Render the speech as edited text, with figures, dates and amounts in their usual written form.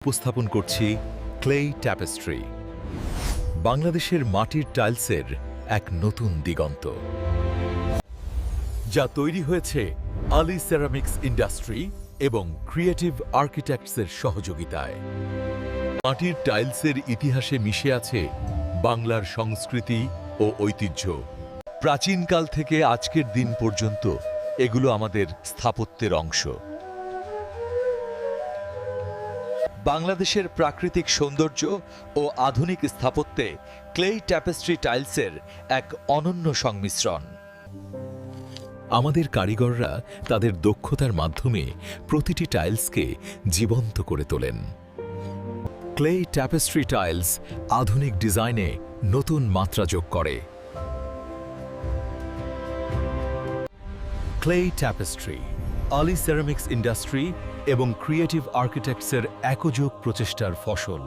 উপস্থাপন করছি clay tapestry, বাংলাদেশের মাটির টাইলসের এক নতুন দিগন্ত, যা তৈরি হয়েছে আলী সেরামিক্স ইন্ডাস্ট্রি এবং ক্রিয়েটিভ আর্কিটেক্টসের সহযোগিতায়। মাটির টাইলসের ইতিহাসে মিশে আছে বাংলার সংস্কৃতি ও ঐতিহ্য। প্রাচীনকাল থেকে আজকের দিন পর্যন্ত এগুলো আমাদের স্থাপত্যের অংশ। বাংলাদেশের প্রাকৃতিক সৌন্দর্য ও আধুনিক স্থাপত্যে ক্লেই ট্যাপেস্ট্রি টাইলসের এক অনন্য সংমিশ্রণ। আমাদের কারিগররা তাদের দক্ষতার মাধ্যমে প্রতিটি টাইলসকে জীবন্ত করে তোলেন। ক্লেই ট্যাপেস্ট্রি টাইলস আধুনিক ডিজাইনে নতুন মাত্রা যোগ করে। Clay tapestry, Ali ceramics industry এবং ক্রিয়েটিভ আর্কিটেক্টসের একযোগ প্রচেষ্টার ফসল।